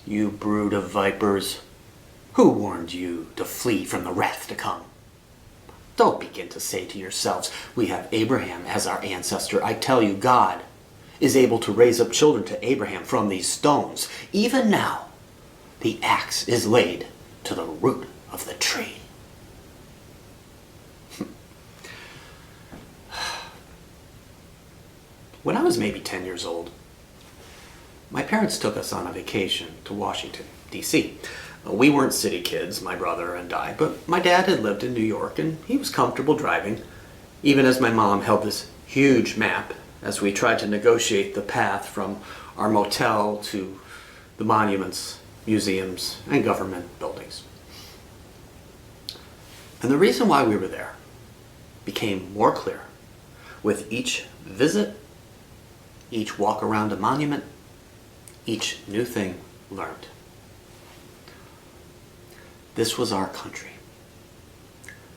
You brood of vipers, who warned you to flee from the wrath to come? Don't begin to say to yourselves, we have Abraham as our ancestor. I tell you, God is able to raise up children to Abraham from these stones. Even now, the axe is laid to the root of the tree. When I was maybe 10 years old, my parents took us on a vacation to Washington, D.C. We weren't city kids, my brother and I, but my dad had lived in New York and he was comfortable driving, even as my mom held this huge map as we tried to negotiate the path from our motel to the monuments, museums, and government buildings. And the reason why we were there became more clear with each visit, each walk around a monument, each new thing learned. This was our country.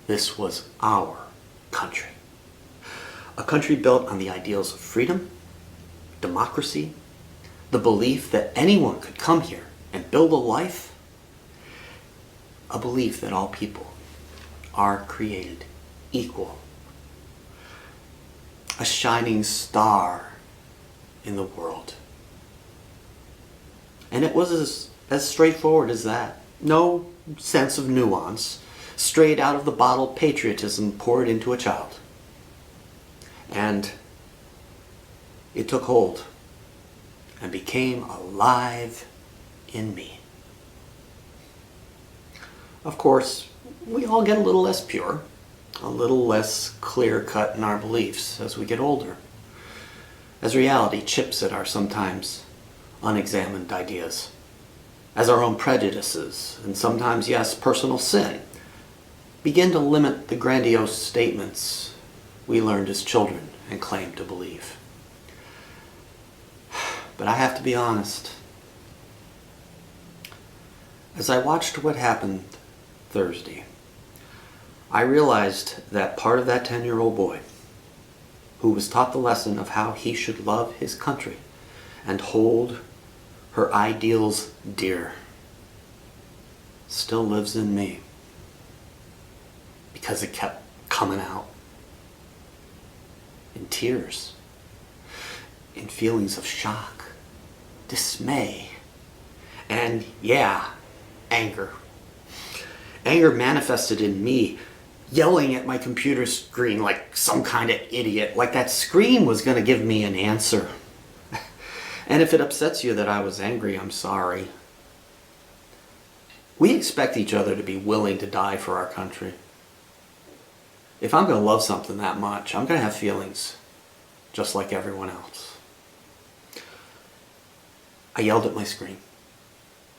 This was our country. A country built on the ideals of freedom, democracy, the belief that anyone could come here and build a life, a belief that all people are created equal. A shining star in the world. And it was as straightforward as that. No sense of nuance, straight out of the bottle patriotism poured into a child. And it took hold and became alive in me. Of course, we all get a little less pure, a little less clear-cut in our beliefs as we get older, as reality chips at our sometimes unexamined ideas, as our own prejudices, and sometimes, yes, personal sin, begin to limit the grandiose statements we learned as children and claimed to believe. But I have to be honest. As I watched what happened Thursday, I realized that part of that 10-year-old boy who was taught the lesson of how he should love his country and hold her ideals dear still lives in me because it kept coming out in tears, in feelings of shock, dismay, and anger. Anger manifested in me yelling at my computer screen like some kind of idiot, like that screen was going to give me an answer. And if it upsets you that I was angry, I'm sorry. We expect each other to be willing to die for our country. If I'm going to love something that much, I'm going to have feelings just like everyone else. I yelled at my screen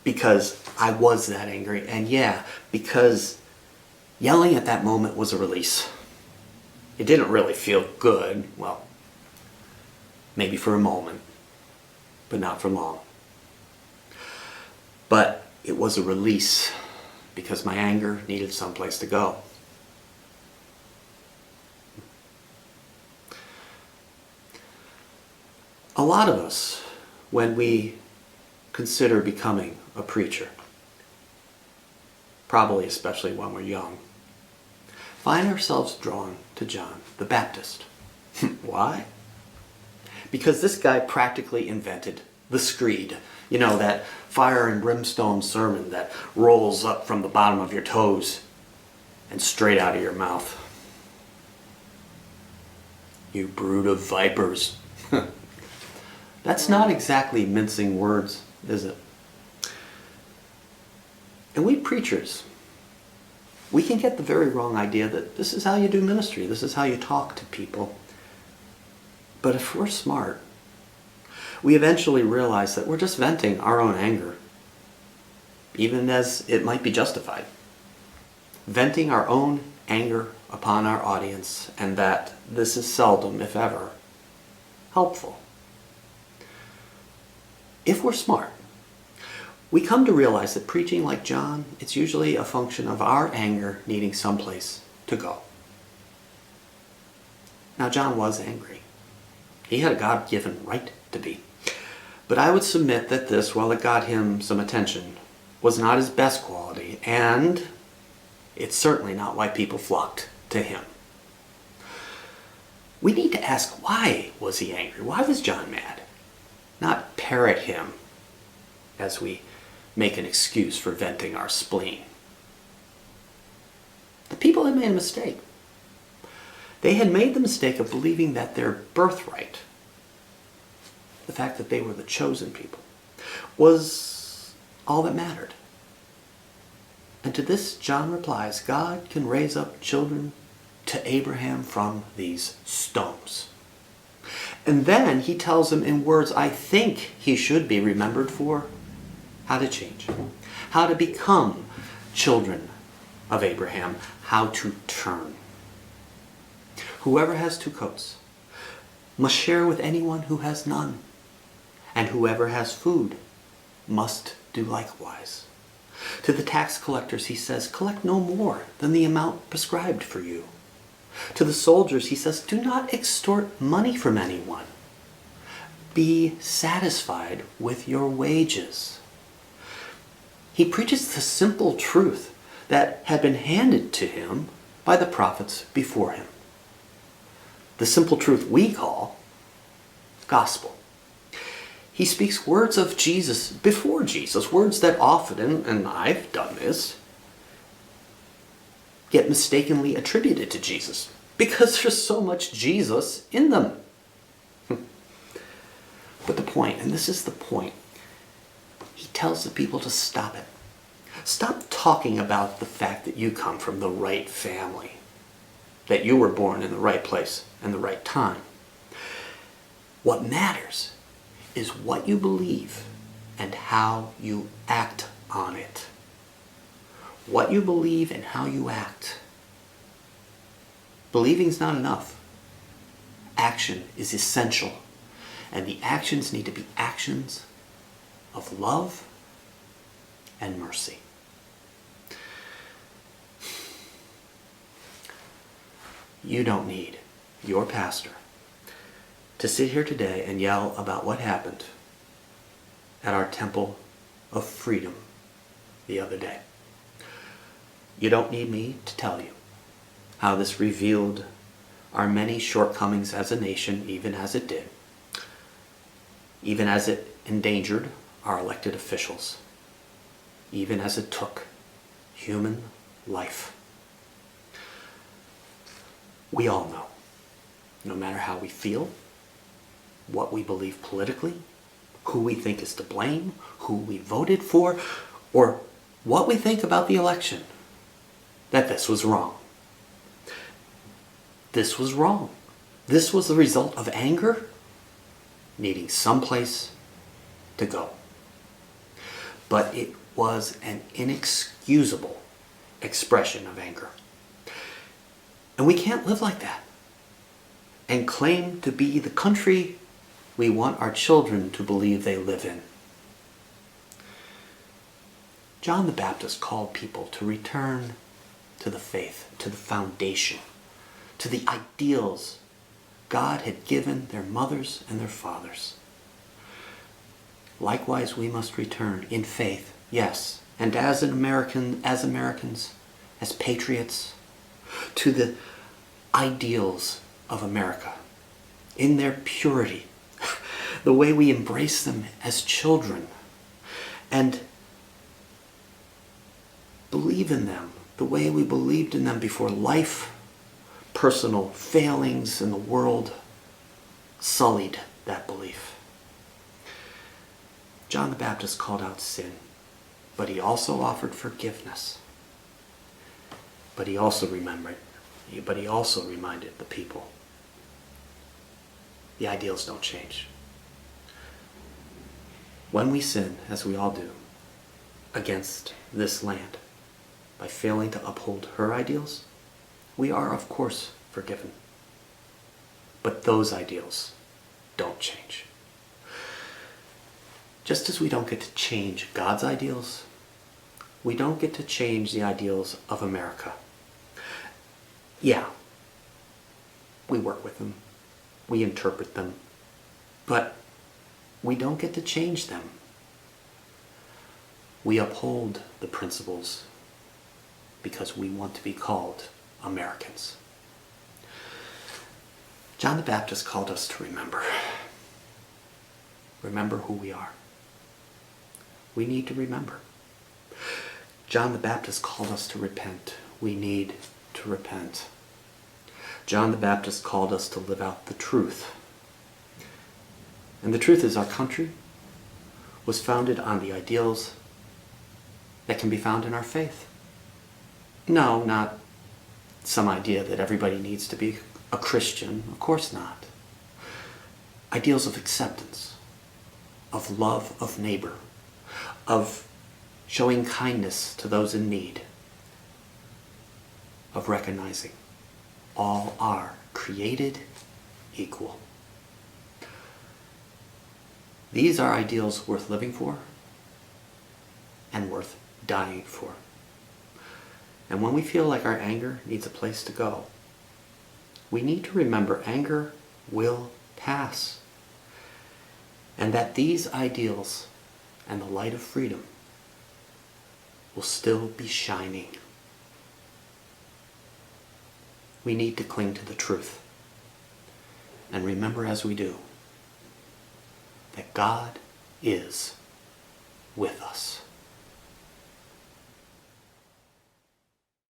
because I was that angry. And because yelling at that moment was a release. It didn't really feel good. Well, maybe for a moment, but not for long. But it was a release because my anger needed someplace to go. A lot of us, when we consider becoming a preacher, probably especially when we're young, find ourselves drawn to John the Baptist. Why? Because this guy practically invented the screed. You know, that fire and brimstone sermon that rolls up from the bottom of your toes and straight out of your mouth. You brood of vipers. That's not exactly mincing words, is it? And we preachers, we can get the very wrong idea that this is how you do ministry, this is how you talk to people. But if we're smart, we eventually realize that we're just venting our own anger, even as it might be justified. Venting our own anger upon our audience, and that this is seldom, if ever, helpful. If we're smart, we come to realize that preaching like John, it's usually a function of our anger needing someplace to go. Now, John was angry. He had a God-given right to be. But I would submit that this, while it got him some attention, was not his best quality, and it's certainly not why people flocked to him. We need to ask, why was he angry? Why was John mad? Not parrot him as we make an excuse for venting our spleen. The people had made a mistake. They had made the mistake of believing that their birthright, the fact that they were the chosen people, was all that mattered. And to this, John replies, God can raise up children to Abraham from these stones. And then he tells them in words I think he should be remembered for how to change, how to become children of Abraham, how to turn. Whoever has two coats must share with anyone who has none, and whoever has food must do likewise. To the tax collectors he says, collect no more than the amount prescribed for you. To the soldiers he says, do not extort money from anyone. Be satisfied with your wages. He preaches the simple truth that had been handed to him by the prophets before him. The simple truth we call gospel. He speaks words of Jesus before Jesus, words that often, and I've done this, get mistakenly attributed to Jesus because there's so much Jesus in them. But the point, and this is the point, he tells the people to stop it. Stop talking about the fact that you come from the right family, that you were born in the right place and the right time. What matters is what you believe and how you act on it. What you believe and how you act. Believing's not enough. Action is essential. And the actions need to be actions of love and mercy. You don't need your pastor to sit here today and yell about what happened at our temple of freedom the other day. You don't need me to tell you how this revealed our many shortcomings as a nation, even as it did, even as it endangered our elected officials, even as it took human life. We all know, no matter how we feel, what we believe politically, who we think is to blame, who we voted for, or what we think about the election, that this was wrong. This was wrong. This was the result of anger needing someplace to go. But it was an inexcusable expression of anger. And we can't live like that and claim to be the country we want our children to believe they live in. John the Baptist called people to return to the faith, to the foundation, to the ideals God had given their mothers and their fathers. Likewise, we must return in faith, yes, and as Americans, as patriots, to the ideals of America, in their purity, the way we embrace them as children, and believe in them the way we believed in them before life, personal failings in the world sullied that belief. John the Baptist called out sin, but he also offered forgiveness. But he also reminded the people, the ideals don't change. When we sin, as we all do, against this land, by failing to uphold her ideals, we are, of course, forgiven. But those ideals don't change. Just as we don't get to change God's ideals, we don't get to change the ideals of America. Yeah, we work with them, we interpret them, but we don't get to change them. We uphold the principles because we want to be called Americans. John the Baptist called us to remember. Remember who we are. We need to remember. John the Baptist called us to repent. We need to repent. John the Baptist called us to live out the truth. And the truth is our country was founded on the ideals that can be found in our faith. No, not some idea that everybody needs to be a Christian. Of course not. Ideals of acceptance, of love of neighbor, of showing kindness to those in need, of recognizing all are created equal. These are ideals worth living for and worth dying for. And when we feel like our anger needs a place to go, we need to remember anger will pass. And that these ideals and the light of freedom will still be shining. We need to cling to the truth. And remember as we do that God is with us.